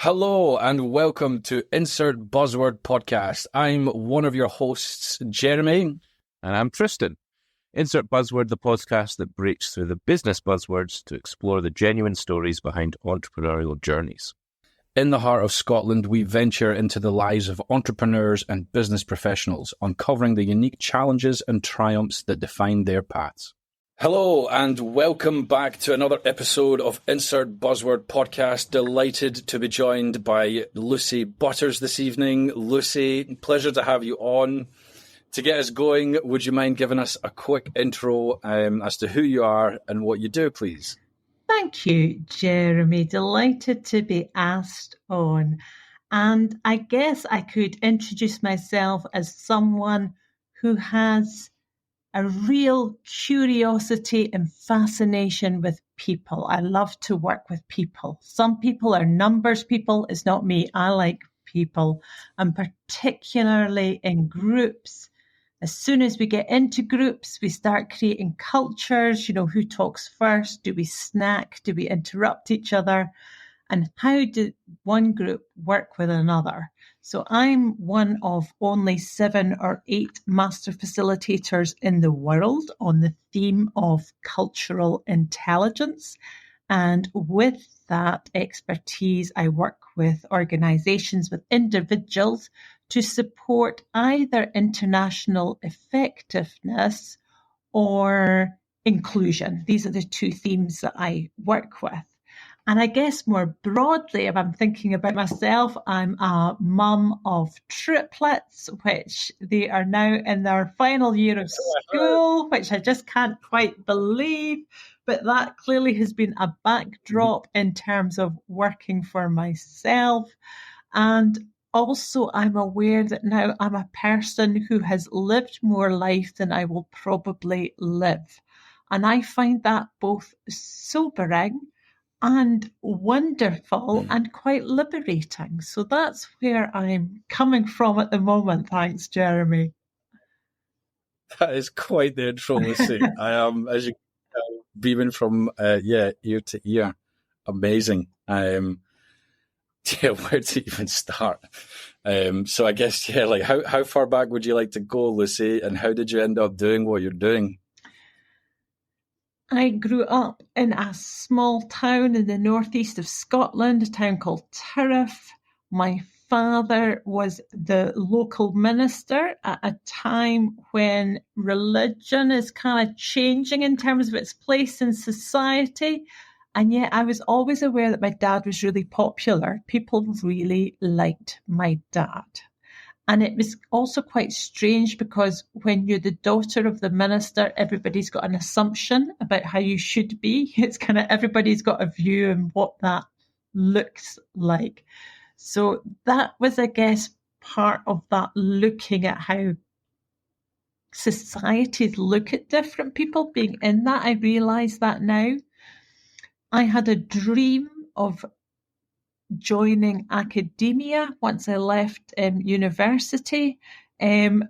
Hello and welcome to Insert Buzzword Podcast. I'm one of your hosts, Jeremy. And I'm Tristan. Insert Buzzword, the podcast that breaks through the business buzzwords to explore the genuine stories behind entrepreneurial journeys. In the heart of Scotland, we venture into the lives of entrepreneurs and business professionals, uncovering the unique challenges and triumphs that define their paths. Hello and welcome back to another episode of Insert Buzzword Podcast. Delighted to be joined by Lucy Butters this evening. Lucy, pleasure to have you on. To get us going, would you mind giving us a quick intro as to who you are and what you do, please? Thank you, Jeremy. Delighted to be asked on. And I guess I could introduce myself as someone who has a real curiosity and fascination with people. I love to work with people. Some people are numbers people. It's not me. I like people, and particularly in groups. As soon as we get into groups, we start creating cultures. You know, who talks first? Do we snack? Do we interrupt each other? And how do one group work with another? So I'm one of only 7 or 8 master facilitators in the world on the theme of cultural intelligence. And with that expertise, I work with organizations, with individuals to support either international effectiveness or inclusion. These are the 2 themes that I work with. And I guess more broadly, if I'm thinking about myself, I'm a mum of triplets, which they are now in their final year of school, which I just can't quite believe. But that clearly has been a backdrop in terms of working for myself. And also, I'm aware that now I'm a person who has lived more life than I will probably live. And I find that both sobering and wonderful and quite liberating. So that's where I'm coming from at the moment. Thanks, Jeremy. That is quite the intro, Lucy. I am, as you can tell, beaming from ear to ear. Amazing. Where to even start? So I guess, like how far back would you like to go, Lucy, and how did you end up doing what you're doing? I grew up in a small town in the northeast of Scotland, a town called Turriff. My father was the local minister at a time when religion is kind of changing in terms of its place in society. And yet I was always aware that my dad was really popular. People really liked my dad. And it was also quite strange because when you're the daughter of the minister, everybody's got an assumption about how you should be. It's kind of everybody's got a view on what that looks like. So that was, I guess, part of that looking at how societies look at different people. Being in that, I realise that now. I had a dream of joining academia once I left university and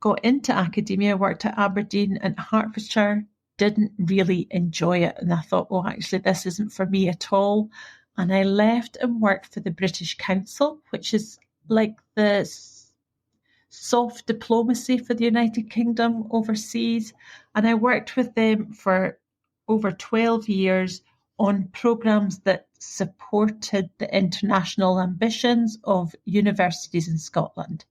got into academia, worked at Aberdeen and Hertfordshire, didn't really enjoy it. And I thought, oh, actually, this isn't for me at all. And I left and worked for the British Council, which is like the soft diplomacy for the United Kingdom overseas. And I worked with them for over 12 years on programmes that supported the international ambitions of universities in Scotland.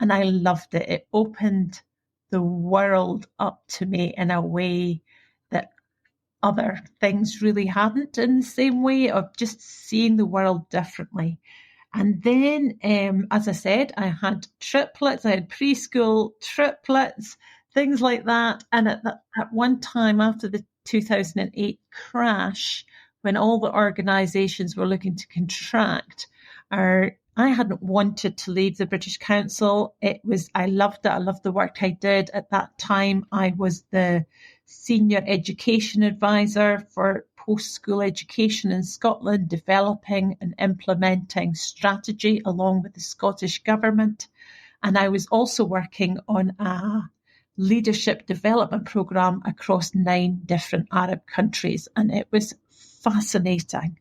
And I loved it. It opened the world up to me in a way that other things really hadn't, in the same way of just seeing the world differently. And then, as I said, I had triplets, I had preschool triplets, things like that. And at one time after the 2008 crash, when all the organisations were looking to contract, I hadn't wanted to leave the British Council. I loved it. I loved the work I did. At that time, I was the senior education advisor for post-school education in Scotland, developing and implementing strategy along with the Scottish Government. And I was also working on a leadership development programme across 9 different Arab countries. And it was fascinating.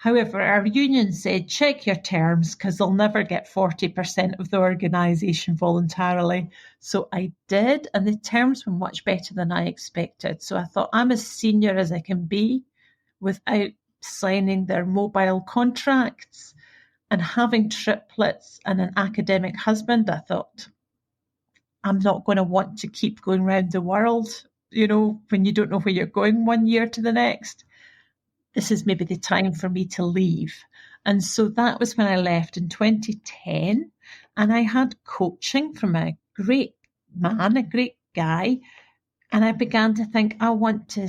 However, our union said, check your terms because they'll never get 40% of the organisation voluntarily. So I did, and the terms were much better than I expected. So I thought, I'm as senior as I can be without signing their mobile contracts and having triplets and an academic husband. I thought, I'm not going to want to keep going around the world, when you don't know where you're going one year to the next. This is maybe the time for me to leave. And so that was when I left in 2010. And I had coaching from a great man, a great guy. And I began to think, I want to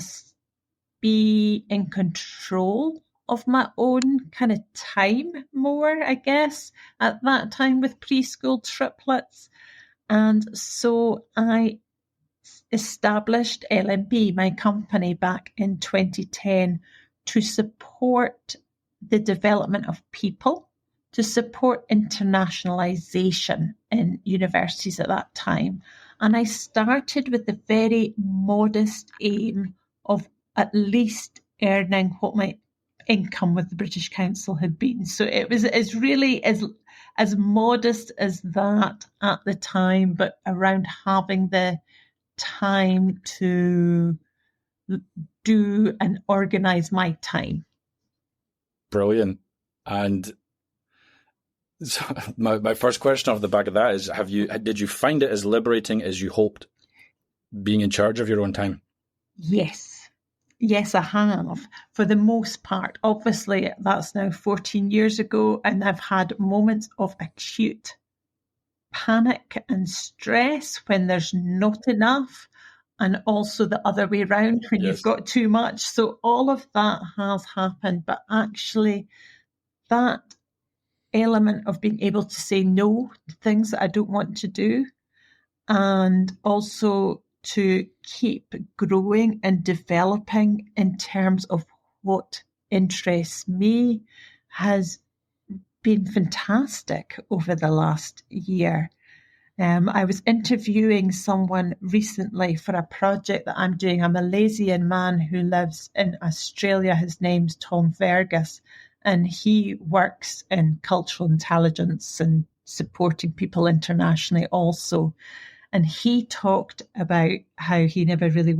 be in control of my own kind of time more, I guess, at that time with preschool triplets. And so I established LMB, my company, back in 2010 to support the development of people, to support internationalization in universities at that time. And I started with the very modest aim of at least earning what my income with the British Council had been. So it was really as modest as that at the time, but around having the time to do and organize my time. Brilliant. And so my first question off the back of that is, did you find it as liberating as you hoped, being in charge of your own time? Yes, I have, for the most part. Obviously, that's now 14 years ago, and I've had moments of acute panic and stress when there's not enough, and also the other way around when you've got too much. So all of that has happened, but actually that element of being able to say no to things that I don't want to do, and also to keep growing and developing in terms of what interests me, has been fantastic over the last year. I was interviewing someone recently for a project that I'm doing. A Malaysian man who lives in Australia. His name's Tom Vergas, and he works in cultural intelligence and supporting people internationally also. And he talked about how he never really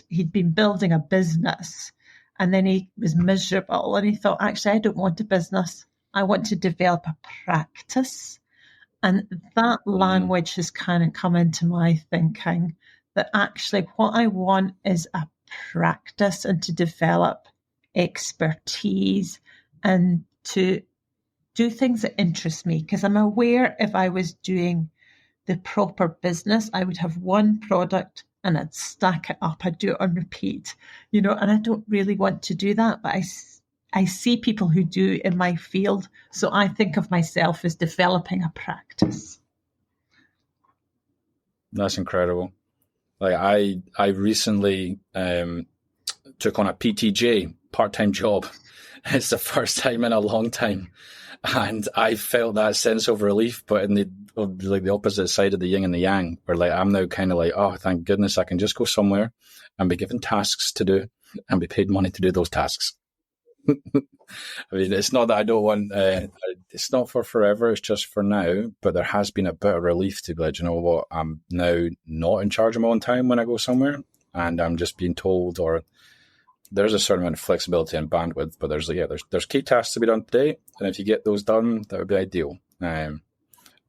he'd been building a business, and then he was miserable, and he thought, actually, I don't want a business. I want to develop a practice. And that language has kind of come into my thinking, that actually what I want is a practice and to develop expertise and to do things that interest me. Because I'm aware if I was doing the proper business, I would have one product and I'd stack it up. I'd do it on repeat, and I don't really want to do that. But I see people who do in my field. So I think of myself as developing a practice. That's incredible. Like I recently took on a PTJ, part-time job. It's the first time in a long time. And I felt that sense of relief, but in the opposite side of the yin and the yang, where I'm now kind of like, oh, thank goodness I can just go somewhere and be given tasks to do and be paid money to do those tasks. I mean, it's not that I don't want, it's not for forever, it's just for now, but there has been a bit of relief to be like, you know what, I'm now not in charge of my own time when I go somewhere, and I'm just being told, or there's a certain amount of flexibility and bandwidth, but there's key tasks to be done today, and if you get those done, that would be ideal.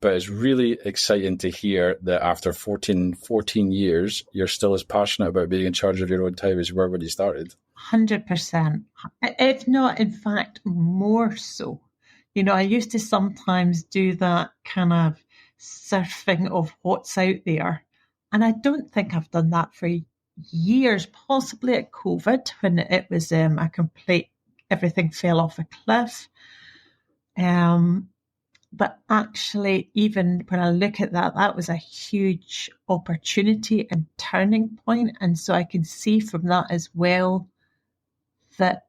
But it's really exciting to hear that after 14 years, you're still as passionate about being in charge of your own time as you were when you started. 100%. If not, in fact, more so. I used to sometimes do that kind of surfing of what's out there. And I don't think I've done that for years, possibly at COVID, when it was everything fell off a cliff. But actually, even when I look at that, that was a huge opportunity and turning point. And so I can see from that as well that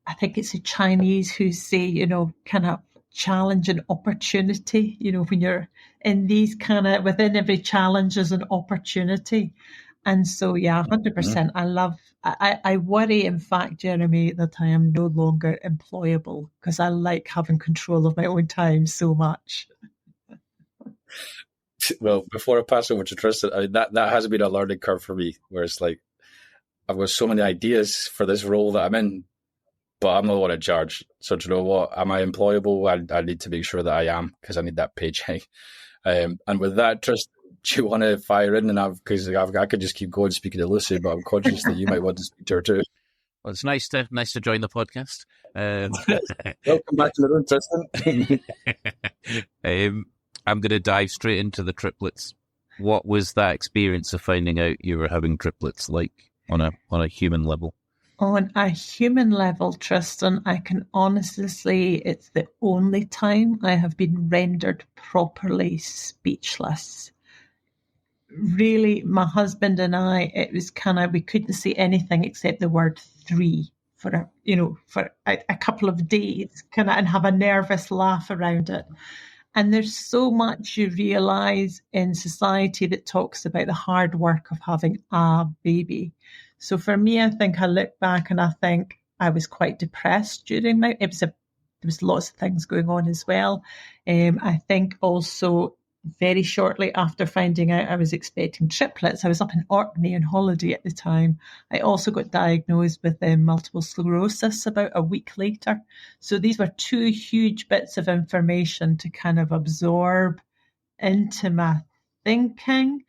I think it's the Chinese who say, kind of challenge and opportunity, when you're in these kind of, within every challenge is an opportunity. And so, yeah, 100%. I worry, in fact, Jeremy, that I am no longer employable because I like having control of my own time so much. Well, before I pass over to Tristan, that has been a learning curve for me, where it's like, I've got so many ideas for this role that I'm in, but I'm not the one in charge. So do you know what? Am I employable? I need to make sure that I am, because I need that paycheck. And with that, Tristan, do you want to fire in? And because I could just keep going speaking to Lucy, but I'm conscious that you might want to speak to her too. Well, it's nice to join the podcast. Welcome back to the room, Tristan. I'm going to dive straight into the triplets. What was that experience of finding out you were having triplets like on a human level? On a human level, Tristan, I can honestly say it's the only time I have been rendered properly speechless. Really, my husband and I, it was we couldn't say anything except the word 3 for a couple of days, and have a nervous laugh around it. And there's so much you realise in society that talks about the hard work of having a baby. So for me, I think I look back and I think I was quite depressed during there was lots of things going on as well. I think also very shortly after finding out I was expecting triplets, I was up in Orkney on holiday at the time. I also got diagnosed with multiple sclerosis about a week later. So these were two huge bits of information to kind of absorb into my thinking.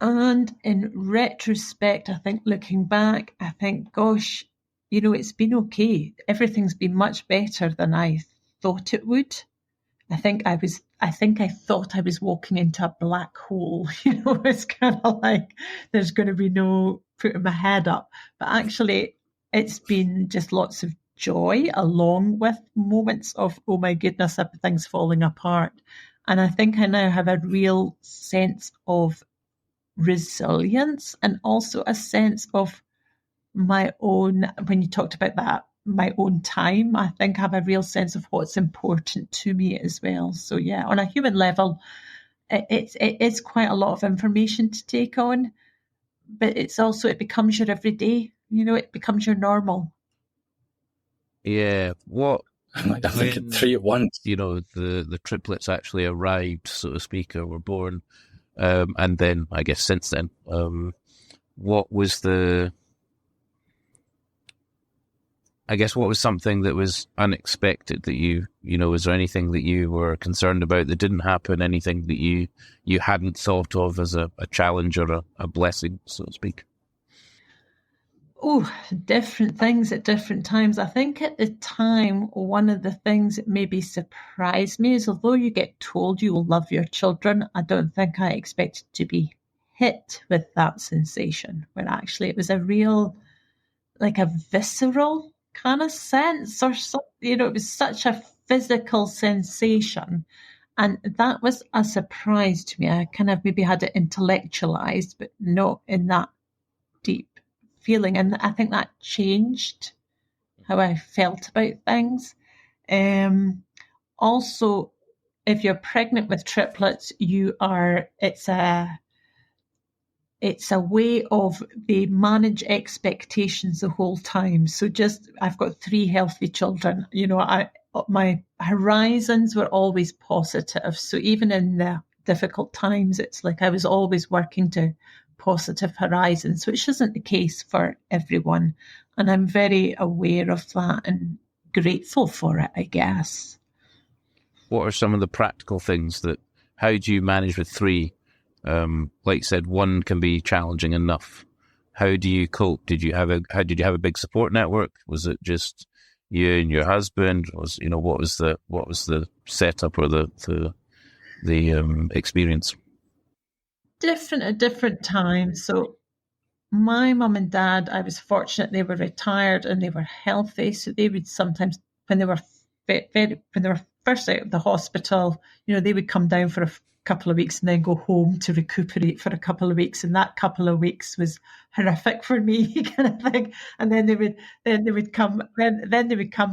And in retrospect, I think looking back, I think, gosh, it's been okay. Everything's been much better than I thought it would. I think I thought I was walking into a black hole. It's kind of like there's going to be no putting my head up. But actually, it's been just lots of joy along with moments of, oh my goodness, everything's falling apart. And I think I now have a real sense of resilience and also a sense of my own, when you talked about that, my own time, I think I have a real sense of what's important to me as well. So yeah, on a human level, it's quite a lot of information to take on, but it becomes your everyday, it becomes your normal. Yeah. What? I think 3 at once. The triplets actually arrived, so to speak, or were born. And then I guess since then, what was something that was unexpected that was there anything that you were concerned about that didn't happen? Anything that you hadn't thought of as a challenge or a blessing, so to speak? Oh, different things at different times. I think at the time, one of the things that maybe surprised me is although you get told you will love your children, I don't think I expected to be hit with that sensation, where actually it was a real, like a visceral kind of sense or something, it was such a physical sensation. And that was a surprise to me. I kind of maybe had it intellectualized, but not in that deep feeling. And I think that changed how I felt about things. Also, if you're pregnant with triplets, it's a way of they manage expectations the whole time. So I've got 3 healthy children. My horizons were always positive. So even in the difficult times, it's like I was always working to positive horizons, which isn't the case for everyone. And I'm very aware of that and grateful for it, I guess. What are some of the practical things how do you manage with 3? Like you said, 1 can be challenging enough. How do you cope? Did you have a big support network? Was it just you and your husband? What was the setup or the experience? Different at different times. So my mum and dad, I was fortunate they were retired and they were healthy. So they would sometimes, when they were first out of the hospital, they would come down for a couple of weeks and then go home to recuperate for a couple of weeks. And that couple of weeks was horrific for me, kind of thing. And then they would come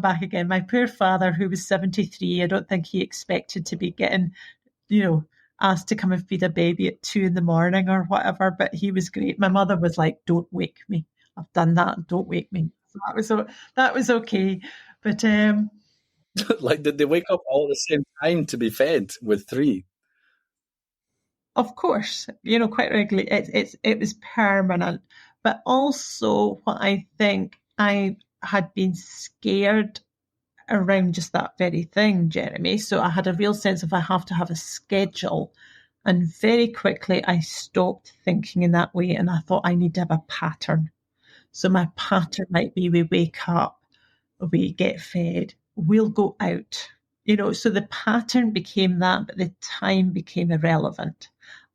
back again. My poor father, who was 73, I don't think he expected to be getting, asked to come and feed a baby at 2 a.m. or whatever, but he was great. My mother was like, "Don't wake me. I've done that. Don't wake me." So that was okay. But Like, did they wake up all at the same time to be fed with 3? of course, quite regularly. It was permanent. But also, what I think, I had been scared around just that very thing, Jeremy. So I had a real sense of I have to have a schedule. And very quickly I stopped thinking in that way, and I thought I need to have a pattern. So my pattern might be we wake up, we get fed, we'll go out. So the pattern became that, but the time became irrelevant.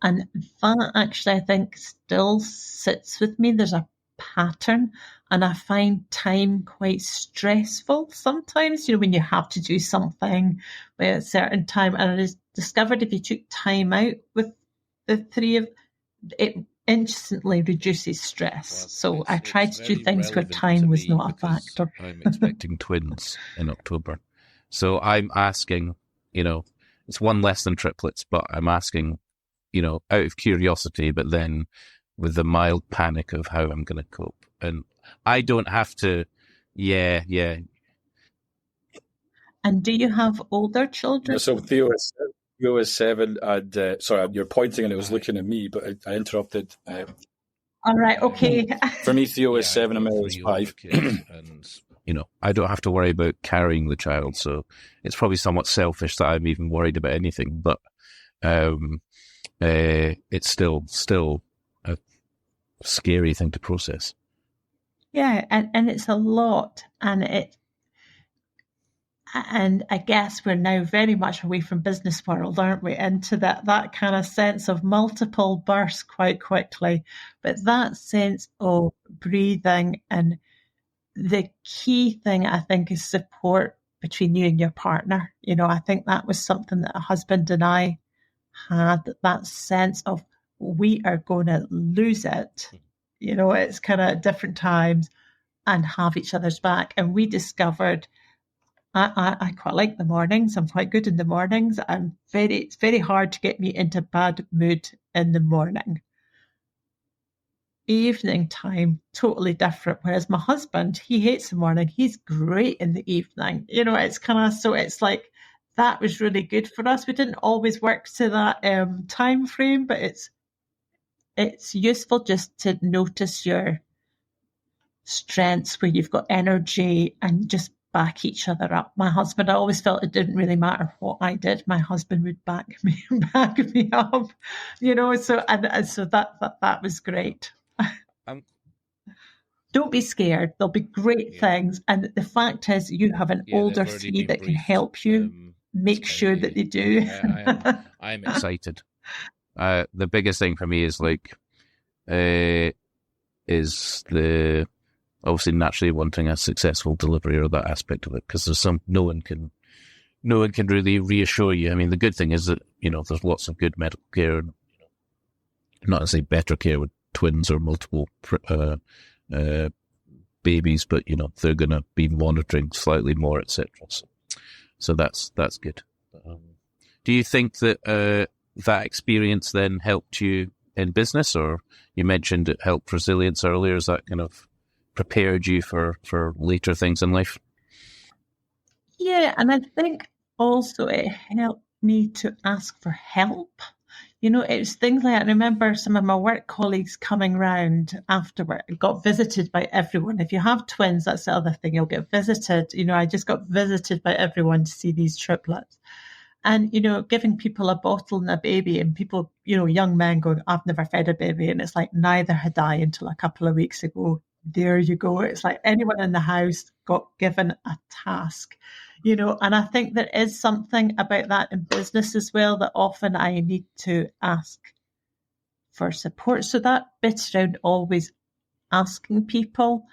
And that actually, I think, still sits with me. There's a pattern, and I find time quite stressful sometimes, when you have to do something by a certain time. And I discovered if you took time out with the 3 of it, instantly reduces stress. So I tried to do things where time was not a factor. I'm expecting twins in October. So I'm asking, it's one less than triplets, but I'm asking, out of curiosity, but then with the mild panic of how I'm going to cope. And I don't have to, yeah. And do you have older children? So Theo is 7, and sorry, you're pointing and it was looking at me, but I interrupted. All right, okay. For me, Theo is 7 and Mel is 5. And, I don't have to worry about carrying the child, so it's probably somewhat selfish that I'm even worried about anything, but it's still a scary thing to process. Yeah, and it's a lot, and I guess we're now very much away from business world, aren't we? Into that kind of sense of multiple bursts quite quickly, but that sense of breathing. And the key thing, I think, is support between you and your partner. I think that was something that a husband and I had, that sense of we are going to lose it. It's kind of different times, and have each other's back. And we discovered I quite like the mornings. I'm quite good in the mornings. It's very hard to get me into bad mood in the morning. Evening time, totally different. Whereas my husband, he hates the morning. He's great in the evening. It's kind of, so it's like, that was really good for us. We didn't always work to that time frame, but it's useful just to notice your strengths where you've got energy and just back each other up. My husband, I always felt it didn't really matter what I did. My husband would back me up, so that was great. Don't be scared. There'll be great things. And the fact is, you have an older 3 that can help you make sure that they do. I'm excited. The biggest thing for me is obviously naturally wanting a successful delivery, or that aspect of it, because there's no one can really reassure you. I mean, the good thing is that there's lots of good medical care, and not to say better care with twins or multiple babies, but they're going to be monitoring slightly more, etc. So that's good. Do you think that that experience then helped you in business, or you mentioned it helped resilience earlier? Is that kind of prepared you for later things in life? Yeah, and I think also it helped me to ask for help. It was things like, I remember some of my work colleagues coming round afterward. I got visited by everyone. If you have twins, that's the other thing, you'll get visited. I just got visited by everyone to see these triplets. And, giving people a bottle and a baby, and people, young men going, "I've never fed a baby." And it's like, neither had I until a couple of weeks ago. There you go. It's like anyone in the house got given a task, and I think there is something about that in business as well, that often I need to ask for support. So that bit around always asking people,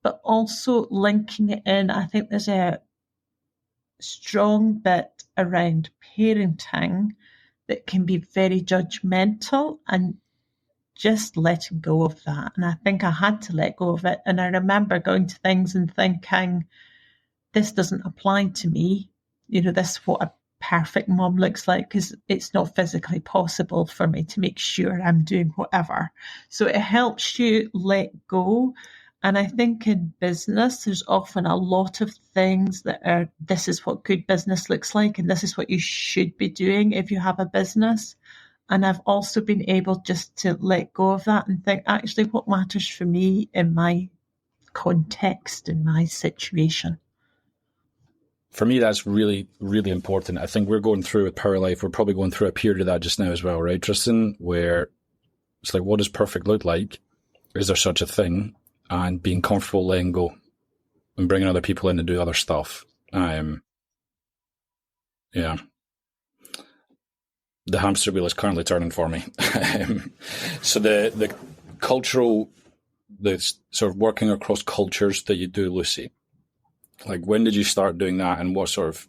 but also linking it in. I think there's a strong bit around parenting that can be very judgmental, and just letting go of that. And I think I had to let go of it. And I remember going to things and thinking, this doesn't apply to me. This is what a perfect mum looks like, because it's not physically possible for me to make sure I'm doing whatever. So it helps you let go. And I think in business, there's often a lot of things that are, this is what good business looks like, and this is what you should be doing if you have a business. And I've also been able just to let go of that and think, actually, what matters for me in my context, in my situation. For me, that's really, really important. I think we're going through with Power Life, we're probably going through a period of that just now as well, right, Tristan? Where it's like, what does perfect look like? Is there such a thing? And being comfortable letting go and bringing other people in to do other stuff. Yeah. The hamster wheel is currently turning for me. So the cultural, the sort of working across cultures that you do, Lucy, like when did you start doing that, and what sort of,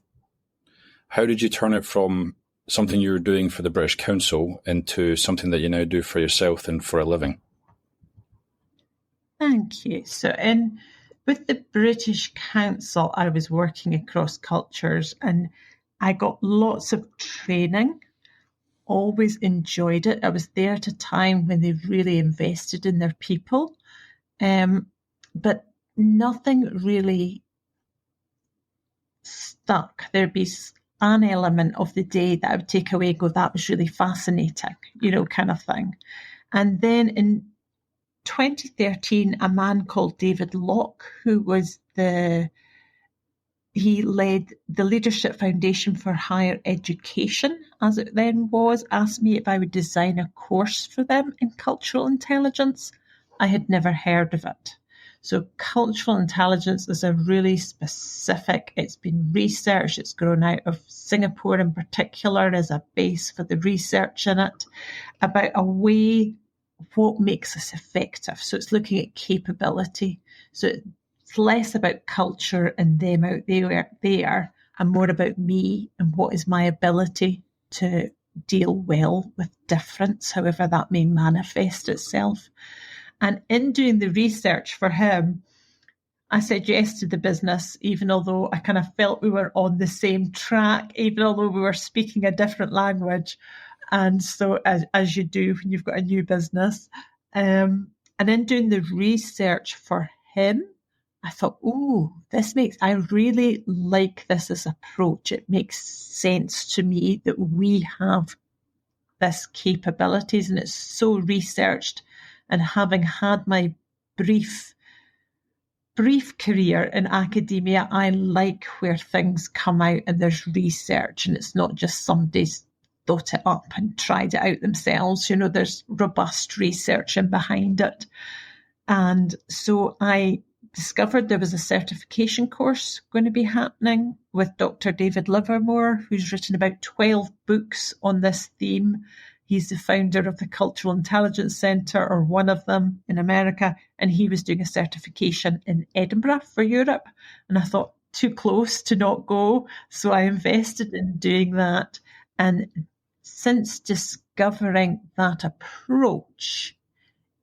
how did you turn it from something you were doing for the British Council into something that you now do for yourself and for a living? Thank you. So with the British Council, I was working across cultures and I got lots of training, always enjoyed it. I was there at a time when they really invested in their people, but nothing really stuck. There'd be an element of the day that I would take away and go, that was really fascinating, kind of thing. And then in 2013, a man called David Locke, who was he led the Leadership Foundation for Higher Education, as it then was, asked me if I would design a course for them in cultural intelligence. I had never heard of it. So cultural intelligence is a really specific, it's been researched, it's grown out of Singapore in particular as a base for the research in it, about a way, what makes us effective. So it's looking at capability. So it's less about culture and them out there and more about me and what is my ability to deal well with difference, however that may manifest itself. And in doing the research for him, I said yes to the business, even although I kind of felt we were on the same track, even although we were speaking a different language. And so as you do when you've got a new business. And in doing the research for him, I thought, I really like this as approach. It makes sense to me that we have this capabilities, and it's so researched. And having had my brief career in academia, I like where things come out and there's research, and it's not just somebody's thought it up and tried it out themselves. There's robust research in behind it. And so I discovered there was a certification course going to be happening with Dr. David Livermore, who's written about 12 books on this theme. He's the founder of the Cultural Intelligence Centre, or one of them in America, and he was doing a certification in Edinburgh for Europe. And I thought, too close to not go. So I invested in doing that. And since discovering that approach,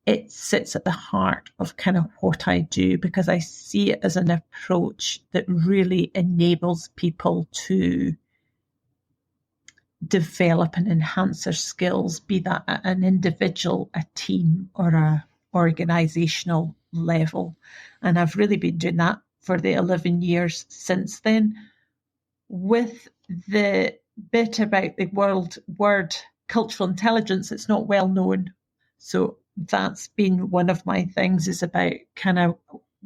it sits at the heart of kind of what I do, because I see it as an approach that really enables people to develop and enhance their skills, be that at an individual, a team, or a organizational level. And I've really been doing that for the 11 years since then. With the bit about the word cultural intelligence, it's not well known. So that's been one of my things, is about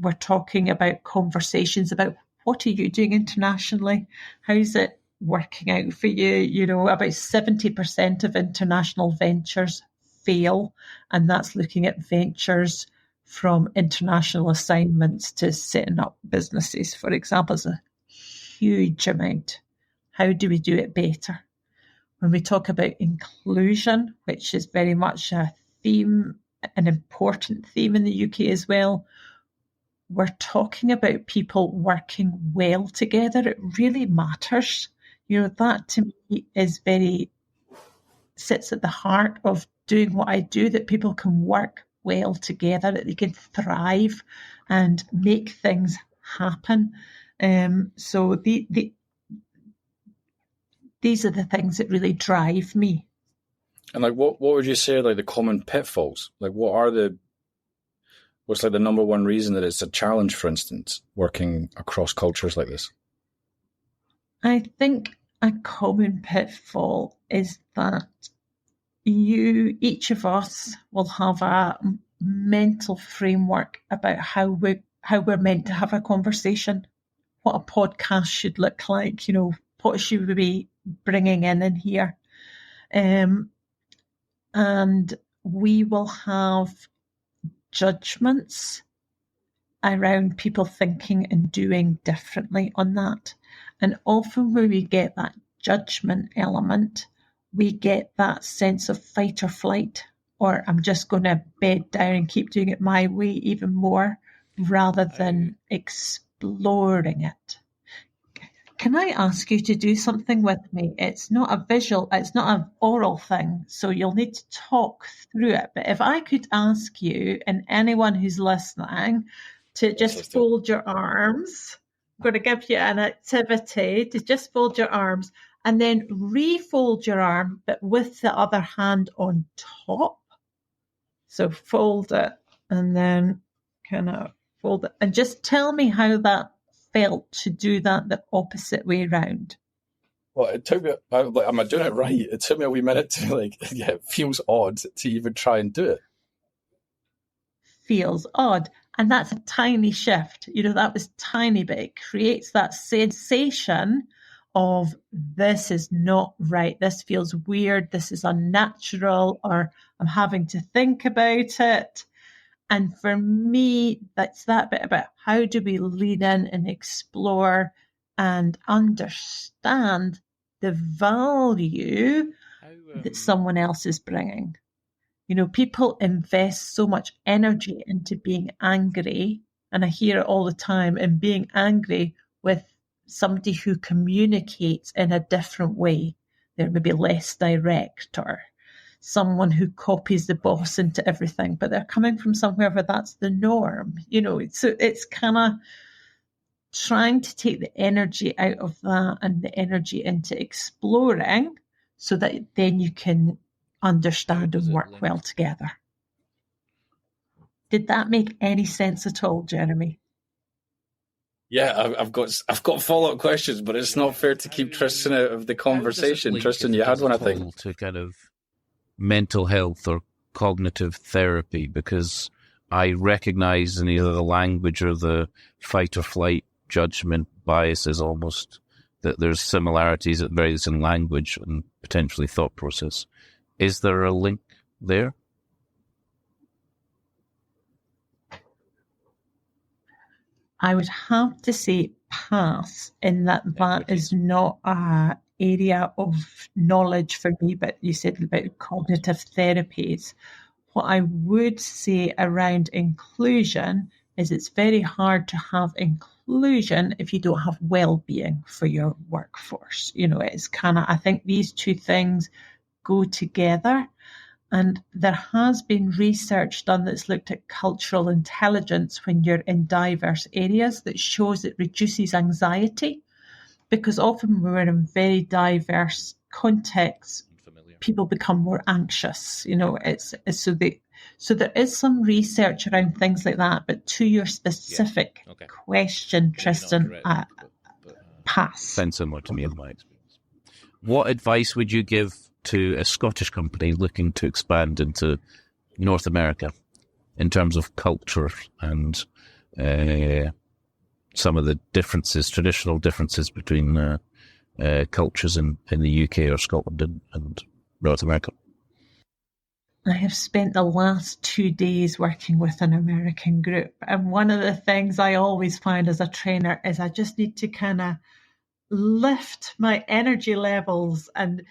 we're talking about conversations about what are you doing internationally? How's it working out for you? About 70% of international ventures fail, and that's looking at ventures from international assignments to setting up businesses, for example. It's a huge amount. How do we do it better? When we talk about inclusion, which is very much a theme, an important theme in the UK as well, we're talking about people working well together. It really matters. That to me is sits at the heart of doing what I do, that people can work well together, that they can thrive and make things happen. So the these are the things that really drive me. And like, what would you say are like the common pitfalls? Like, what's like the number one reason that it's a challenge, for instance, working across cultures like this? I think a common pitfall is that each of us will have a mental framework about how we're meant to have a conversation, what a podcast should look like, what should we be bringing in here. And we will have judgments around people thinking and doing differently on that. And often when we get that judgment element, we get that sense of fight or flight, or I'm just going to bed down and keep doing it my way even more, rather than exploring it. Can I ask you to do something with me? It's not a visual, it's not an oral thing, so you'll need to talk through it. But if I could ask you, and anyone who's listening, to just fold your arms. I'm going to give you an activity to just fold your arms and then refold your arm, but with the other hand on top. So fold it and then kind of fold it. And just tell me how that felt to do that the opposite way round. Well, it took me, am I doing it right? It took me a wee minute to it feels odd to even try and do it. Feels odd. And that's a tiny shift. That was tiny, but it creates that sensation of this is not right. This feels weird. This is unnatural, or I'm having to think about it. And for me, that's that bit about how do we lean in and explore and understand the value that someone else is bringing. People invest so much energy into being angry, and I hear it all the time, and being angry with somebody who communicates in a different way. They're maybe less direct, or someone who copies the boss into everything, but they're coming from somewhere where that's the norm. So it's kind of trying to take the energy out of that and the energy into exploring, so that then you can understand and work well together. Did that make any sense at all, Jeremy? Yeah, I've got follow-up questions, but it's not fair to keep Tristan out of the conversation. Tristan, you had one, I think. To kind of mental health or cognitive therapy, because I recognize in either the language or the fight or flight judgment biases almost that there's similarities at various in language and potentially thought process. Is there a link there? I would have to say pass, in that is not an area of knowledge for me, but you said about cognitive therapies. What I would say around inclusion is it's very hard to have inclusion if you don't have well-being for your workforce. It's kind of, I think these two things go together. And there has been research done that's looked at cultural intelligence when you're in diverse areas that shows it reduces anxiety, because often when we're in very diverse contexts, people become more anxious. So there is some research around things like that. But to your specific question, Tristan, pass. Sounds similar to me in my experience. What advice would you give to a Scottish company looking to expand into North America in terms of culture and some of the differences, traditional differences between cultures in the UK or Scotland and North America? I have spent the last 2 days working with an American group. And one of the things I always find as a trainer is I just need to kind of lift my energy levels. And,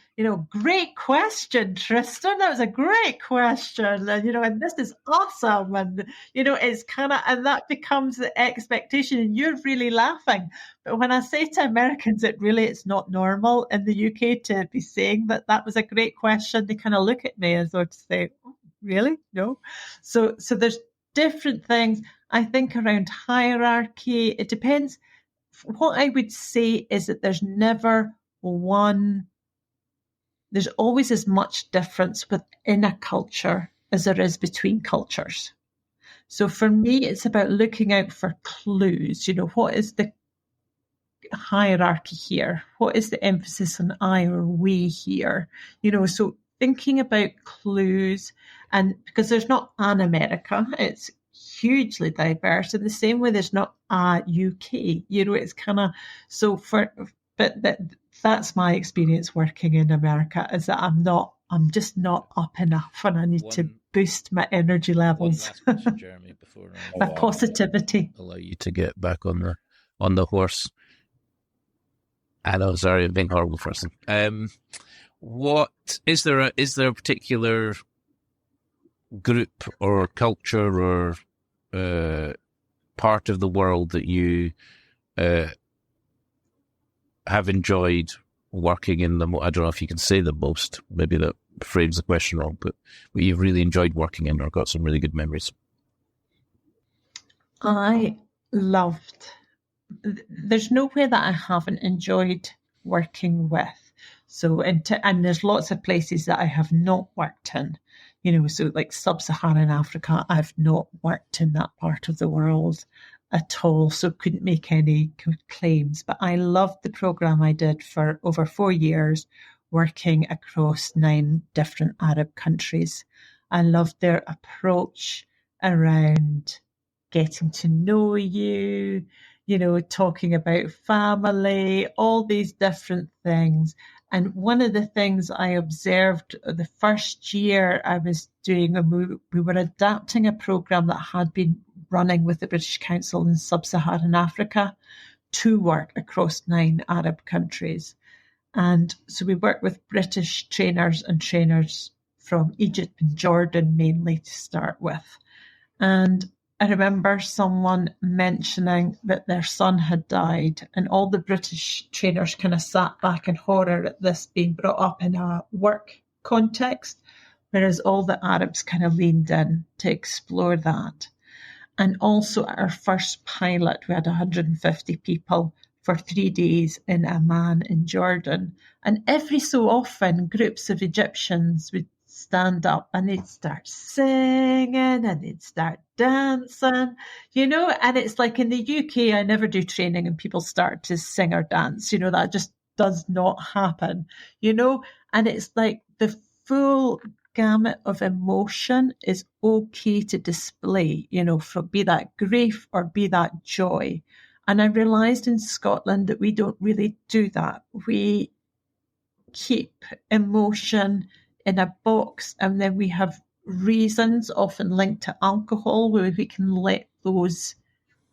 great question, Tristan. That was a great question. And, and this is awesome. And, it's kind of, and that becomes the expectation. And you're really laughing. But when I say to Americans, it's not normal in the UK to be saying that was a great question. They kind of look at me as though to say, oh, really? No. So there's different things. I think around hierarchy, it depends. What I would say is that there's never one there's always as much difference within a culture as there is between cultures. So for me, it's about looking out for clues. What is the hierarchy here? What is the emphasis on I or we here? So thinking about clues, and because there's not an America, it's hugely diverse. In the same way, there's not a UK. It's kind of that's my experience working in America, is that I'm just not up enough, and I need to boost my energy levels. One last question, Jeremy, before my positivity. Allow you to get back on the horse. I know, sorry, I'm being a horrible person. What is there a particular group or culture or part of the world that you have enjoyed working in? I don't know if you can say the most. Maybe that frames the question wrong, but you've really enjoyed working in or got some really good memories. I loved. There's nowhere that I haven't enjoyed working with. So, and there's lots of places that I have not worked in, so like sub-Saharan Africa, I've not worked in that part of the world at all, so couldn't make any claims. But I loved the program I did for over 4 years, working across 9 different Arab countries. I loved their approach around getting to know you, talking about family, all these different things. And one of the things I observed the first year I was doing, we were adapting a program that had been running with the British Council in sub-Saharan Africa to work across 9 Arab countries. And so we worked with British trainers and trainers from Egypt and Jordan mainly to start with. And I remember someone mentioning that their son had died, and all the British trainers kind of sat back in horror at this being brought up in a work context, whereas all the Arabs kind of leaned in to explore that. And also at our first pilot, we had 150 people for 3 days in Amman in Jordan. And every so often, groups of Egyptians would stand up and they'd start singing and they'd start dancing, and it's like in the UK, I never do training and people start to sing or dance, that just does not happen, and it's like the full gamut of emotion is okay to display, from be that grief or be that joy. And I realised in Scotland that we don't really do that. We keep emotion in a box, and then we have reasons often linked to alcohol where we can let those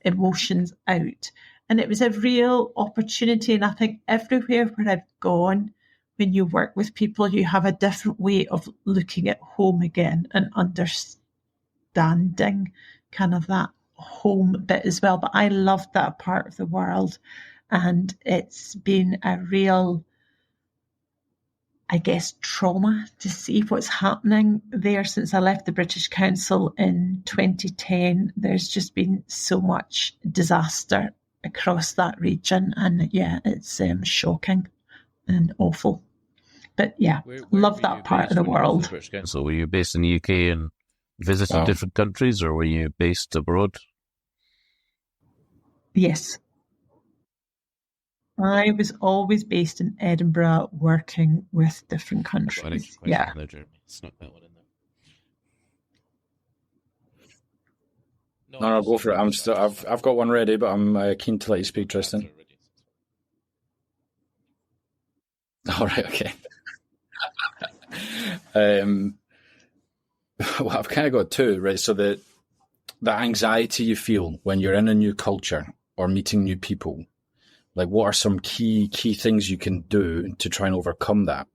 emotions out. And it was a real opportunity. And I think everywhere where I've gone, when you work with people, you have a different way of looking at home again and understanding kind of that home bit as well. But I loved that part of the world. And it's been a real, I guess, trauma to see what's happening there since I left the British Council in 2010. There's just been so much disaster across that region. And yeah, it's shocking and awful. But yeah, love that part of the world. So were you based in the UK and visited different countries, or were you based abroad? Yes. I was always based in Edinburgh, working with different countries. Yeah. Snuck that one in there. No, go for it. I've got one ready, but I'm keen to let you speak, Tristan. All right, okay. Well, I've kind of got 2, right? So the anxiety you feel when you're in a new culture or meeting new people, like what are some key things you can do to try and overcome that?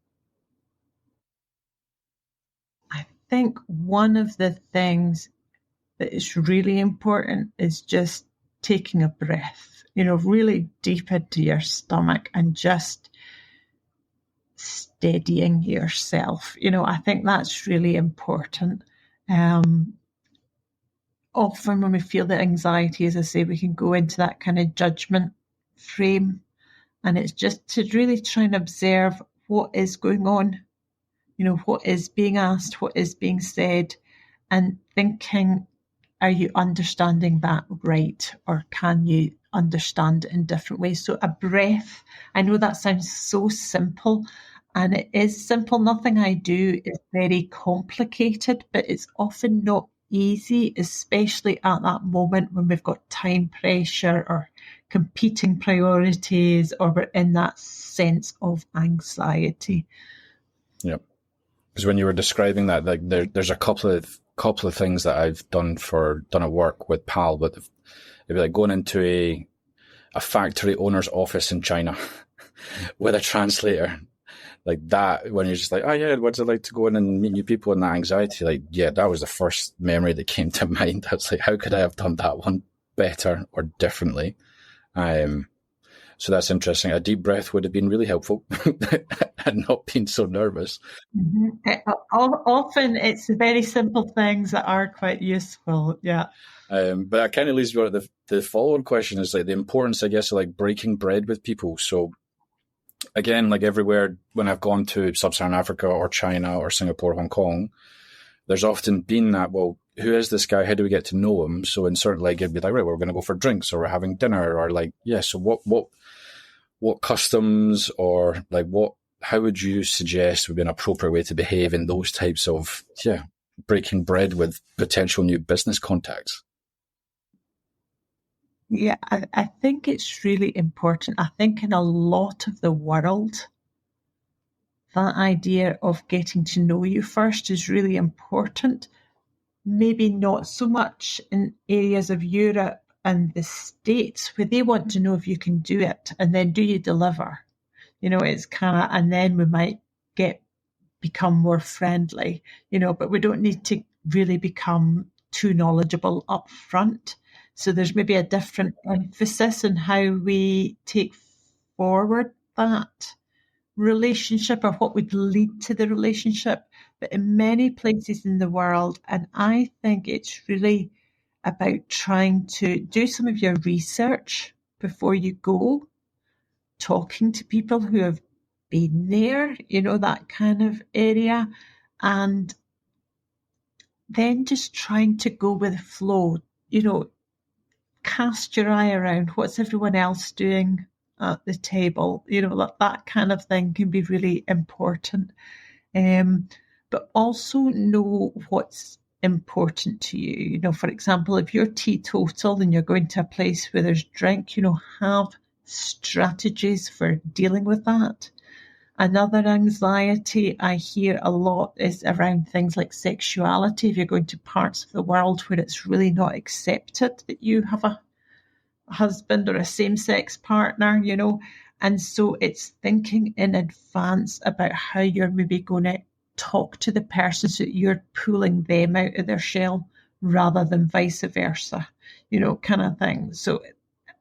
I think one of the things that is really important is just taking a breath, really deep into your stomach and just steadying yourself. I think that's really important. Often when we feel the anxiety, as I say, we can go into that kind of judgment frame, and it's just to really try and observe what is going on what is being asked, what is being said, and thinking, are you understanding that right? Or can you understand it in different ways? So a breath, I know that sounds so simple, and it is simple. Nothing I do is very complicated, but it's often not easy, especially at that moment when we've got time pressure or competing priorities, or we're in that sense of anxiety. Yeah. Because when you were describing that, like there's a couple of things that I've done at work with PAL, but it'd be like going into a factory owner's office in China with a translator. Like that, when you're just like, oh yeah, what's it like to go in and meet new people, and that anxiety, like, yeah, that was the first memory that came to mind. I was like, how could I have done that one better or differently? So that's interesting. A deep breath would have been really helpful and not been so nervous. Mm-hmm. Often it's the very simple things that are quite useful. Yeah. But that kind of leads me to the following question is like the importance, I guess, of like breaking bread with people. So again, like everywhere when I've gone to Sub-Saharan Africa or China or Singapore, Hong Kong, there's often been that, well, who is this guy? How do we get to know him? So in certain, like, it'd be like, right, we're going to go for drinks or we're having dinner, or like, yeah, so what customs or like how would you suggest would be an appropriate way to behave in those types of, breaking bread with potential new business contacts? Yeah, I think it's really important. I think in a lot of the world, that idea of getting to know you first is really important. Maybe not so much in areas of Europe and the States, where they want to know if you can do it and then do you deliver. It's kind of, and then we might become more friendly, but we don't need to really become too knowledgeable up front. So there's maybe a different emphasis in how we take forward that relationship or what would lead to the relationship. But in many places in the world, and I think it's really about trying to do some of your research before you go, talking to people who have been there, that kind of area, and then just trying to go with the flow, cast your eye around. What's everyone else doing at the table? That kind of thing can be really important. But also know what's important to you. For example, if you're teetotal and you're going to a place where there's drink, have strategies for dealing with that. Another anxiety I hear a lot is around things like sexuality. If you're going to parts of the world where it's really not accepted that you have a husband or a same-sex partner, and so it's thinking in advance about how you're maybe going to talk to the person so that you're pulling them out of their shell rather than vice versa, kind of thing. So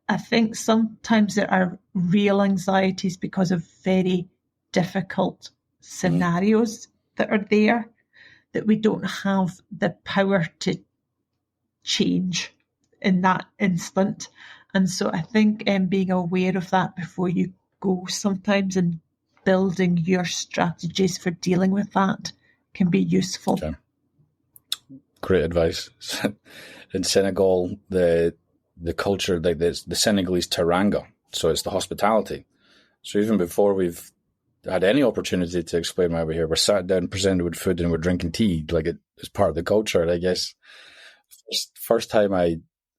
I think sometimes there are real anxieties because of very difficult scenarios that are there that we don't have the power to change in that instant. And so I think being aware of that before you go sometimes and building your strategies for dealing with that can be useful. Okay. Great advice. In Senegal, the culture, like the Senegalese teranga, so it's the hospitality. So even before we've had any opportunity to explain why we're here, we're sat down, presented with food, and we're drinking tea. Like it's part of the culture. And I guess first time I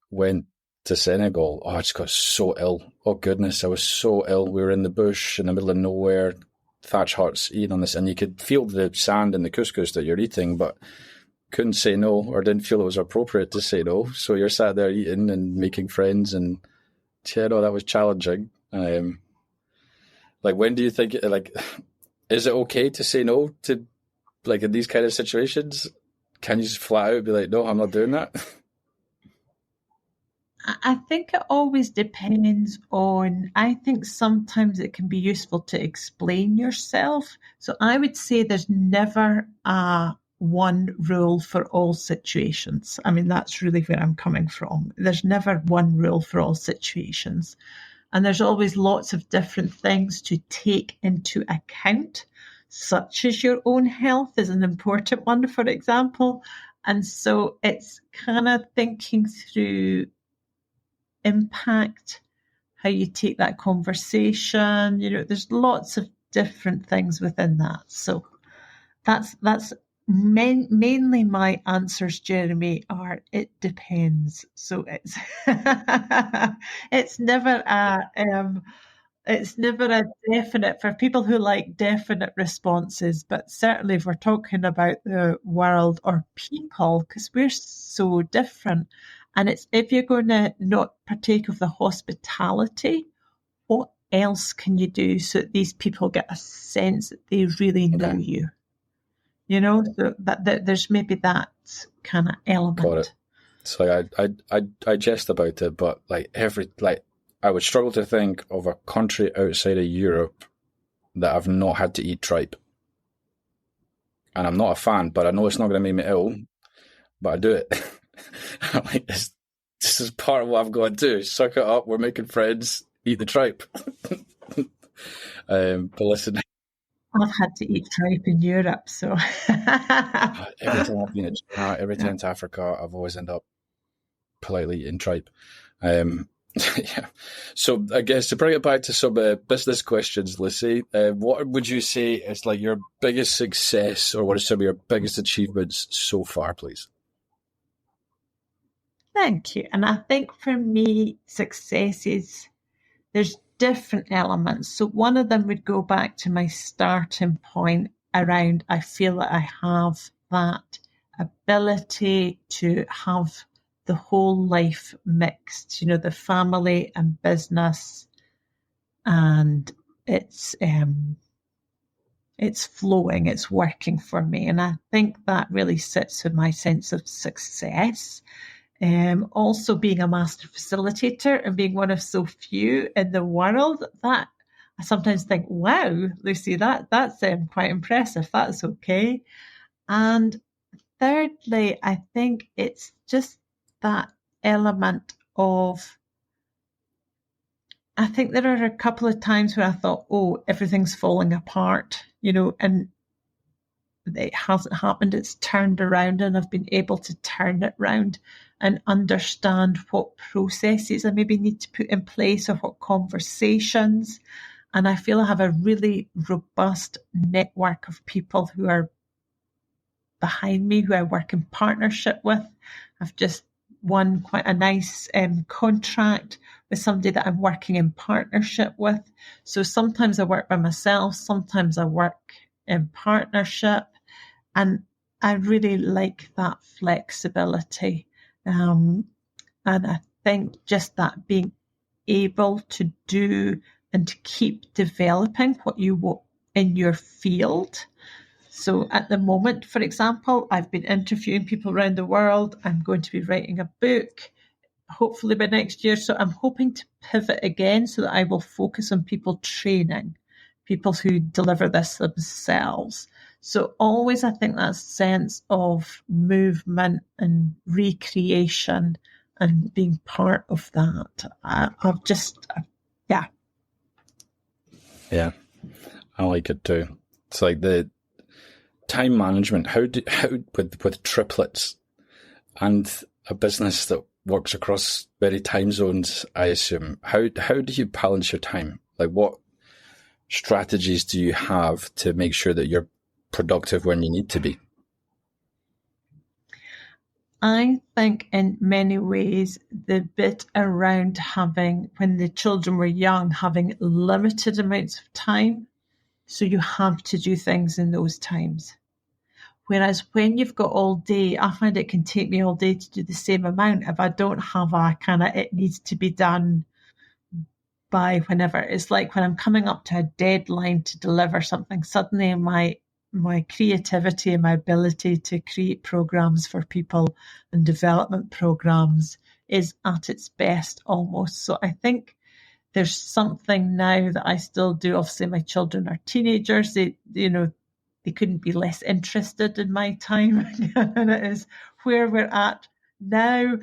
went to Senegal, I just got so ill. Oh goodness, I was so ill. We were in the bush in the middle of nowhere, thatch huts, eating on this, and you could feel the sand in the couscous that you're eating, but couldn't say no, or didn't feel it was appropriate to say no. So you're sat there eating and making friends, and that was challenging. Like, when do you think, like, is it okay to say no to, like, in these kind of situations? Can you just flat out be like, no, I'm not doing that? I think it always depends on, I think sometimes it can be useful to explain yourself. So I would say there's never a one rule for all situations. I mean, that's really where I'm coming from. There's never one rule for all situations. And there's always lots of different things to take into account. such as your own health is an important one, for example. And so it's kind of thinking through impact, how you take that conversation. There's lots of different things within that. So that's mainly my answers, Jeremy, are it depends. So it's it's never a definite for people who like definite responses, but certainly if we're talking about the world or people, because we're so different. And it's if you're going to not partake of the hospitality, what else can you do so that these people get a sense that they really know you? So that there's maybe that kind of element. Got it. So I jest about it, but I would struggle to think of a country outside of Europe that I've not had to eat tripe. And I'm not a fan, but I know it's not going to make me ill, but I do it. I'm like, this is part of what I've got to do. Suck it up. We're making friends. Eat the tripe. But listen, I've had to eat tripe in Europe, so every time I've been every time to Africa, I've always ended up politely eating tripe. Yeah. So I guess to bring it back to some business questions, Lucy, what would you say is like your biggest success, or what are some of your biggest achievements so far, please? Thank you. And I think for me, success is, there's different elements. So one of them would go back to my starting point around, I feel that I have that ability to have the whole life mixed, the family and business, and it's flowing, it's working for me. And I think that really sits with my sense of success. Also being a master facilitator and being one of so few in the world, that I sometimes think, wow, Lucy, that's quite impressive. That's okay. And thirdly, I think it's just that element of, I think there are a couple of times where I thought, oh, everything's falling apart, and it hasn't happened. It's turned around, and I've been able to turn it around and understand what processes I maybe need to put in place or what conversations. And I feel I have a really robust network of people who are behind me, who I work in partnership with. I've just won quite a nice contract with somebody that I'm working in partnership with. So sometimes I work by myself, sometimes I work in partnership, and I really like that flexibility. And I think just that being able to do and to keep developing what you want in your field. So at the moment, for example, I've been interviewing people around the world. I'm going to be writing a book, hopefully by next year. So I'm hoping to pivot again so that I will focus on people training, people who deliver this themselves. So always, I think that sense of movement and recreation and being part of that. Yeah, I like it too. It's like the time management. How with triplets and a business that works across many time zones, I assume. How do you balance your time? Like, what strategies do you have to make sure that you're productive when you need to be? I think in many ways the bit around having, when the children were young, having limited amounts of time, so you have to do things in those times. Whereas when you've got all day, I find it can take me all day to do the same amount if I don't have a kind of, it needs to be done by whenever. It's like when I'm coming up to a deadline to deliver something, suddenly my creativity and my ability to create programs for people and development programs is at its best almost. So I think there's something now that I still do. Obviously, my children are teenagers. They couldn't be less interested in my time and it is where we're at now.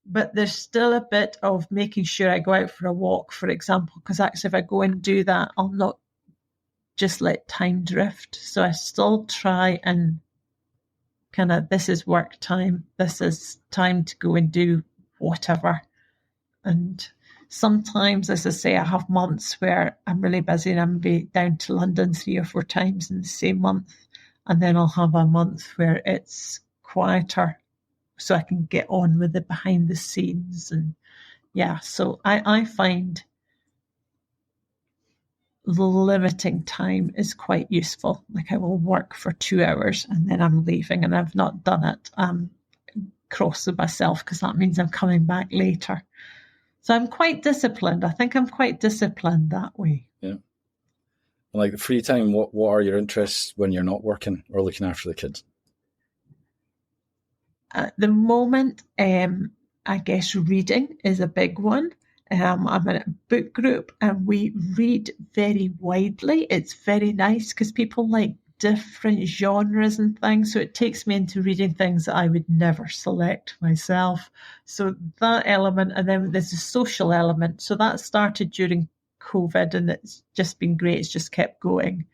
But there's still a bit of making sure I go out for a walk, for example, because actually if I go and do that, I'll not just let time drift. So I still try and kind of, this is work time. This is time to go and do whatever. And sometimes, as I say, I have months where I'm really busy and I'm be down to London 3 or 4 times in the same month. And then I'll have a month where it's quieter so I can get on with the behind the scenes. And yeah, so I find limiting time is quite useful. Like I will work for 2 hours and then I'm leaving, and I've not done it. I'm cross with myself because that means I'm coming back later. So I'm quite disciplined. I think I'm quite disciplined that way. Yeah. And like the free time, what are your interests when you're not working or looking after the kids? At the moment, I guess reading is a big one. I'm in a book group and we read very widely. It's very nice because people like different genres and things. So it takes me into reading things that I would never select myself. So that element, and then there's a social element. So that started during COVID and it's just been great. It's just kept going.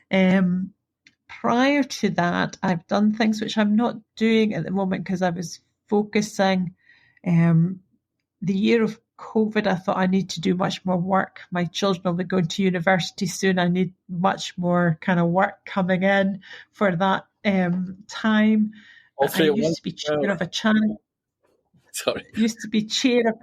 Prior to that, I've done things which I'm not doing at the moment because I was focusing. The year of COVID, I thought I need to do much more work. My children will be going to university soon. I need much more kind of work coming in for that time. I used to be chair of a charity. Sorry. Used to be chair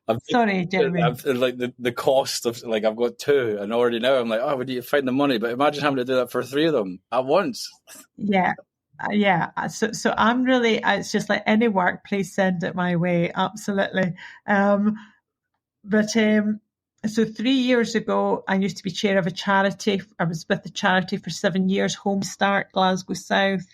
of... Sorry, Jeremy. Like the cost of, like, I've got 2 and already now I'm like, oh, we need to find the money. But imagine having to do that for 3 of them at once. Yeah. Yeah, so I'm really, it's just like any work, please send it my way. Absolutely. So 3 years ago, I used to be chair of a charity. I was with the charity for 7 years, Home Start, Glasgow South.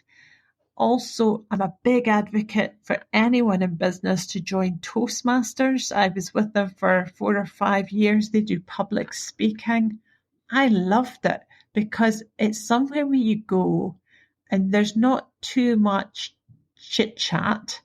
Also, I'm a big advocate for anyone in business to join Toastmasters. I was with them for 4 or 5 years. They do public speaking. I loved it because it's somewhere where you go and there's not too much chit chat,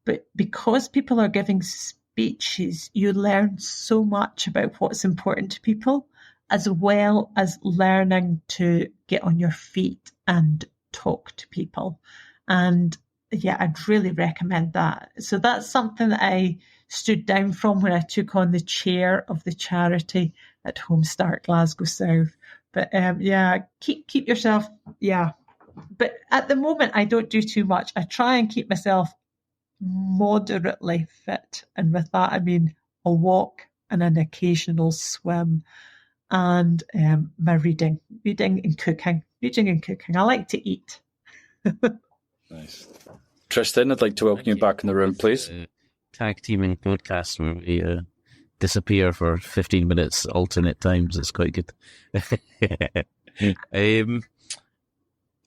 but because people are giving speeches, you learn so much about what's important to people, as well as learning to get on your feet and talk to people. And yeah, I'd really recommend that. So that's something that I stood down from when I took on the chair of the charity at Home Start Glasgow South. But yeah, keep yourself, yeah. But at the moment, I don't do too much. I try and keep myself moderately fit. And with that, I mean a walk and an occasional swim and my reading and cooking. I like to eat. Nice. Tristan, I'd like to welcome you back in the room, please. Tag teaming podcast where we disappear for 15 minutes, alternate times. It's quite good.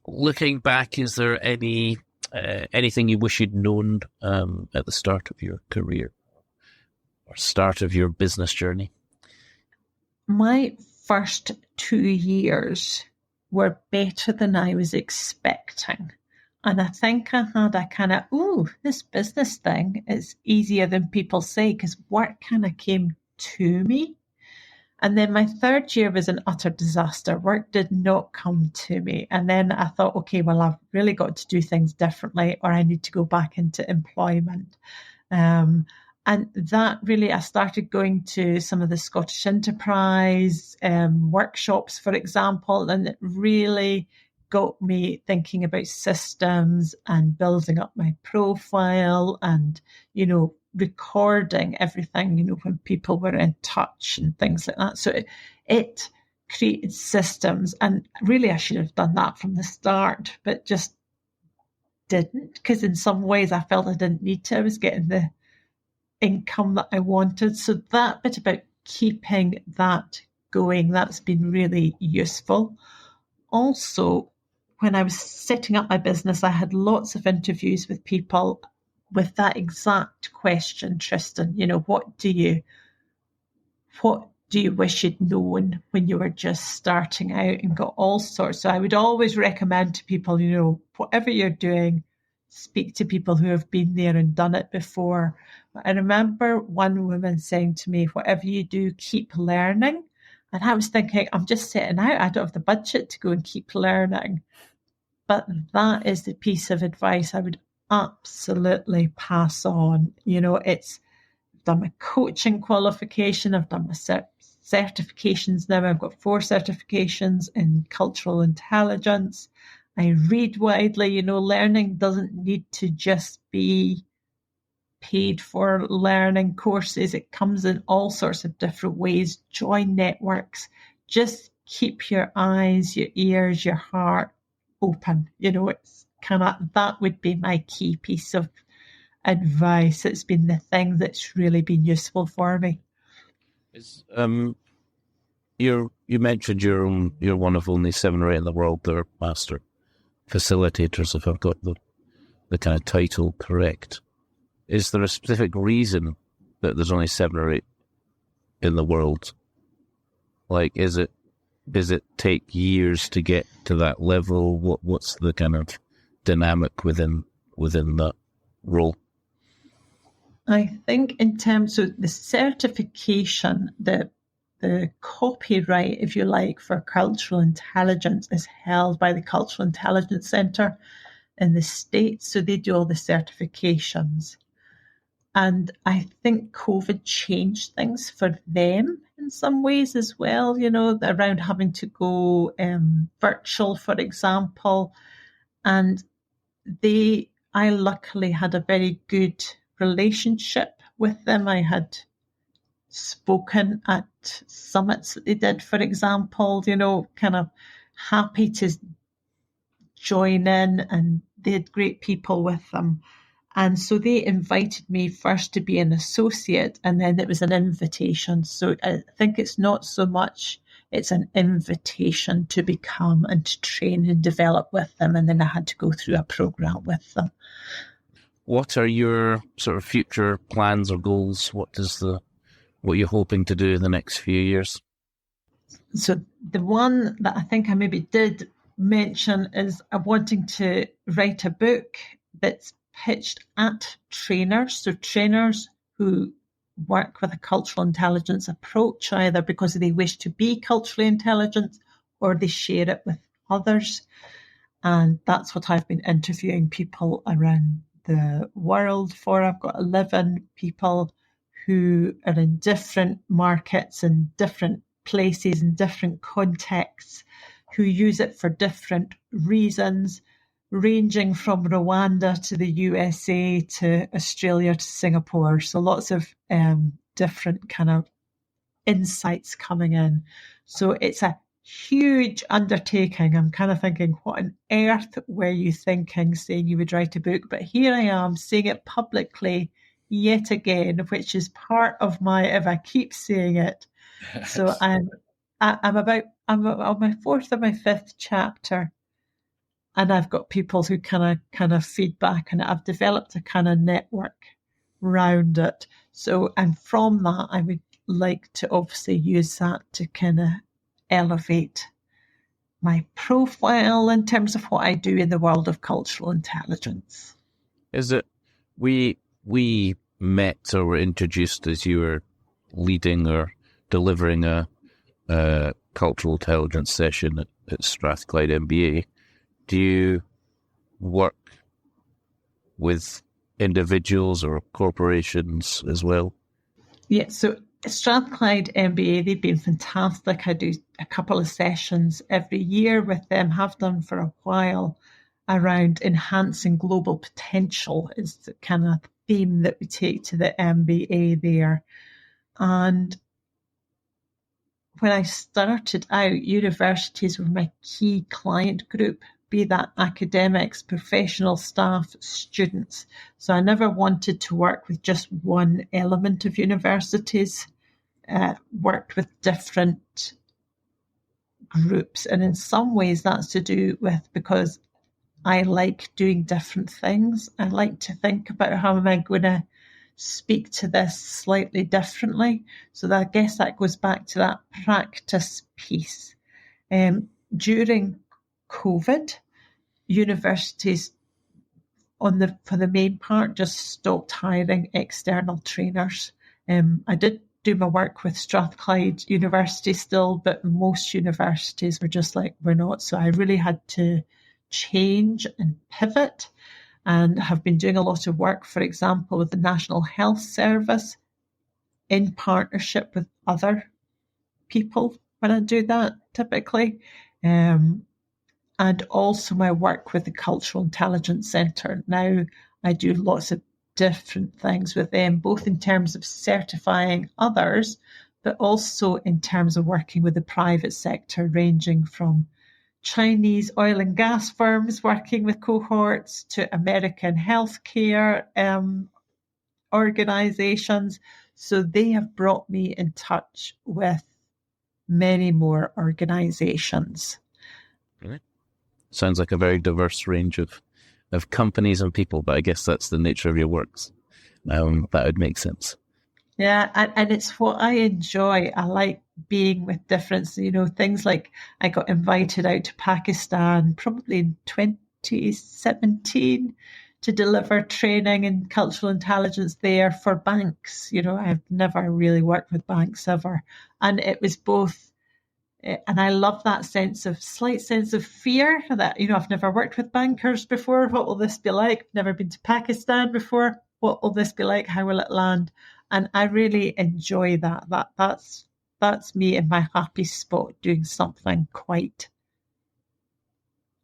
Looking back, is there anything you wish you'd known at the start of your career or start of your business journey? My first 2 years were better than I was expecting. And I think I had a kind of, this business thing is easier than people say because work kind of came to me. And then my 3rd year was an utter disaster. Work did not come to me. And then I thought, okay, well, I've really got to do things differently or I need to go back into employment. And that really, I started going to some of the Scottish Enterprise workshops, for example, and it really got me thinking about systems and building up my profile and, recording everything, when people were in touch and things like that. So it created systems, and really I should have done that from the start, but just didn't, because in some ways I felt I didn't need to. I was getting the income that I wanted. So that bit about keeping that going, that's been really useful. Also, when I was setting up my business, I had lots of interviews with people with that exact question, Tristan. What do you wish you'd known when you were just starting out, and got all sorts. So I would always recommend to people, whatever you're doing, speak to people who have been there and done it before. I remember one woman saying to me, whatever you do, keep learning. And I was thinking, I'm just setting out. I don't have the budget to go and keep learning. But that is the piece of advice I would absolutely pass on. I've done my coaching qualification. I've done my certifications now. I've got 4 certifications in cultural intelligence. I read widely. Learning doesn't need to just be paid for learning courses. It comes in all sorts of different ways. Join networks. Just keep your eyes, your ears, your heart open. It's kind of, that would be my key piece of advice. It's been the thing that's really been useful for me. You mentioned you're one of only 7 or 8 in the world that are master facilitators, if I've got the kind of title correct. Is there a specific reason that there's only 7 or 8 in the world? Like, is it take years to get to that level? What's the kind of dynamic within that role? I think in terms of the certification, the copyright, if you like, for cultural intelligence is held by the Cultural Intelligence Centre in the States. So they do all the certifications. And I think COVID changed things for them in some ways as well, around having to go virtual, for example. And I luckily had a very good relationship with them. I had spoken at summits that they did, for example, kind of happy to join in, and they had great people with them. And so they invited me first to be an associate, and then it was an invitation. So I think it's not so much, it's an invitation to become and to train and develop with them. And then I had to go through a program with them. What are your sort of future plans or goals? What you're hoping to do in the next few years? So the one that I think I maybe did mention is I'm wanting to write a book that's pitched at trainers. So trainers who work with a cultural intelligence approach, either because they wish to be culturally intelligent or they share it with others. And that's what I've been interviewing people around the world for. I've got 11 people who are in different markets and different places and different contexts who use it for different reasons, ranging from Rwanda to the USA to Australia to Singapore. So lots of different kind of insights coming in. So it's a huge undertaking. I'm kind of thinking, what on earth were you thinking saying you would write a book? But here I am saying it publicly yet again, which is part of my, if I keep saying it. So I'm on my 4th or my 5th chapter. And I've got people who kind of feedback, and I've developed a kind of network around it. So, and from that, I would like to obviously use that to kind of elevate my profile in terms of what I do in the world of cultural intelligence. Is it we met or were introduced as you were leading or delivering a cultural intelligence session at Strathclyde MBA? Do you work with individuals or corporations as well? Yeah, so Strathclyde MBA, they've been fantastic. I do a couple of sessions every year with them, have done for a while, around enhancing global potential is the kind of theme that we take to the MBA there. And when I started out, universities were my key client group, be that academics, professional staff, students. So I never wanted to work with just one element of universities, worked with different groups. And in some ways that's to do with because I like doing different things. I like to think about how am I going to speak to this slightly differently. So I guess that goes back to that practice piece. During COVID, universities for the main part just stopped hiring external trainers. I did do my work with Strathclyde University still, but most universities were just like, we're not. So I really had to change and pivot, and have been doing a lot of work, for example, with the National Health Service in partnership with other people when I do that typically. And also my work with the Cultural Intelligence Centre. Now I do lots of different things with them, both in terms of certifying others, but also in terms of working with the private sector, ranging from Chinese oil and gas firms working with cohorts to American healthcare organizations. So they have brought me in touch with many more organizations. Really? Sounds like a very diverse range of companies and people, but I guess that's the nature of your works. That would make sense. Yeah, and it's what I enjoy. I like being with difference. Things like I got invited out to Pakistan probably in 2017 to deliver training in cultural intelligence there for banks. I've never really worked with banks ever. And it was both, and I love that slight sense of fear that, I've never worked with bankers before. What will this be like? Never been to Pakistan before. What will this be like? How will it land? And I really enjoy that. That's me in my happy spot, doing something quite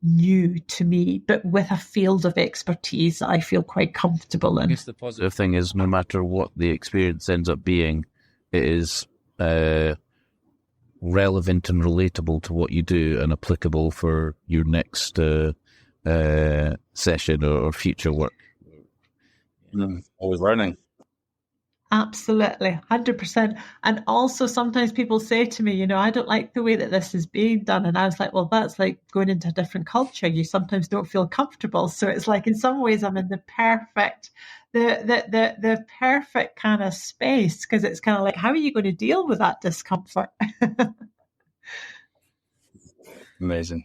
new to me, but with a field of expertise that I feel quite comfortable in. I guess the positive thing is, no matter what the experience ends up being, it is relevant and relatable to what you do and applicable for your next session or future work. Always learning. Absolutely, 100%. And also sometimes people say to me, I don't like the way that this is being done. And I was like, well, that's like going into a different culture. You sometimes don't feel comfortable. So it's like, in some ways, I'm in the perfect kind of space, because it's kind of like, how are you going to deal with that discomfort? Amazing.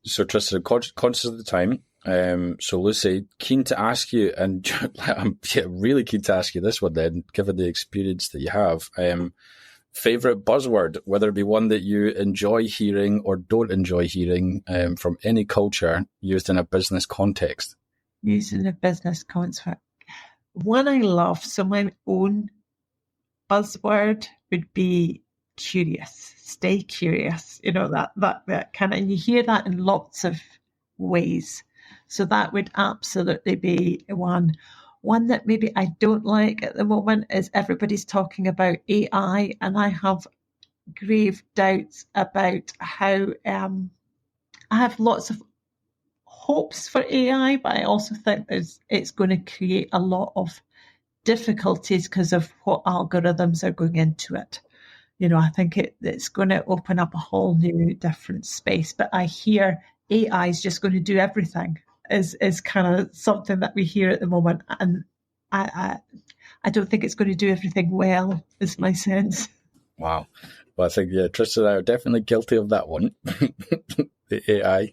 So Tristan, conscious of the time. So Lucy, keen to ask you, and I'm really keen to ask you this one then, given the experience that you have. Favorite buzzword, whether it be one that you enjoy hearing or don't enjoy hearing, from any culture used in a business context. Used in a business context. One I love, so my own buzzword would be curious. Stay curious. That kind of, and you hear that in lots of ways. So that would absolutely be one. One that maybe I don't like at the moment is everybody's talking about AI, and I have grave doubts about how I have lots of hopes for AI, but I also think it's going to create a lot of difficulties because of what algorithms are going into it. I think it's going to open up a whole new different space. But I hear AI is just going to do everything, is kind of something that we hear at the moment. And I don't think it's going to do everything well, is my sense. Wow. Well, I think, Tristan and I are definitely guilty of that one. The AI.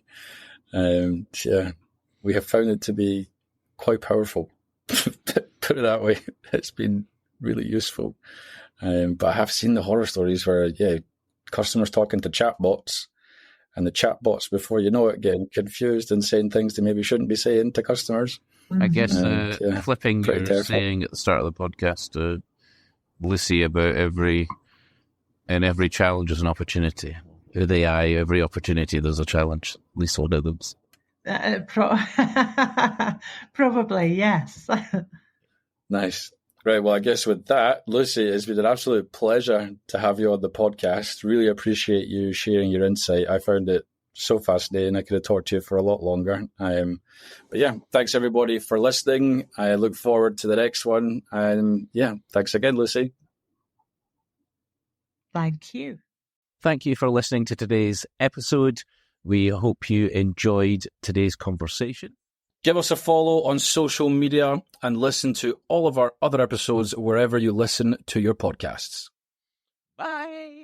We have found it to be quite powerful. Put it that way. It's been really useful. But I have seen the horror stories where, customers talking to chatbots, and the chatbots, before you know it, getting confused and saying things they maybe shouldn't be saying to customers. I guess flipping your terrifying. saying at the start of the podcast, Lucy, about every challenge is an opportunity. With AI, every opportunity there's a challenge. At least one of them. Probably, yes. Nice. Right. Well, I guess with that, Lucy, it's been an absolute pleasure to have you on the podcast. Really appreciate you sharing your insight. I found it so fascinating. I could have talked to you for a lot longer. But thanks everybody for listening. I look forward to the next one. And thanks again, Lucy. Thank you. Thank you for listening to today's episode. We hope you enjoyed today's conversation. Give us a follow on social media and listen to all of our other episodes wherever you listen to your podcasts. Bye.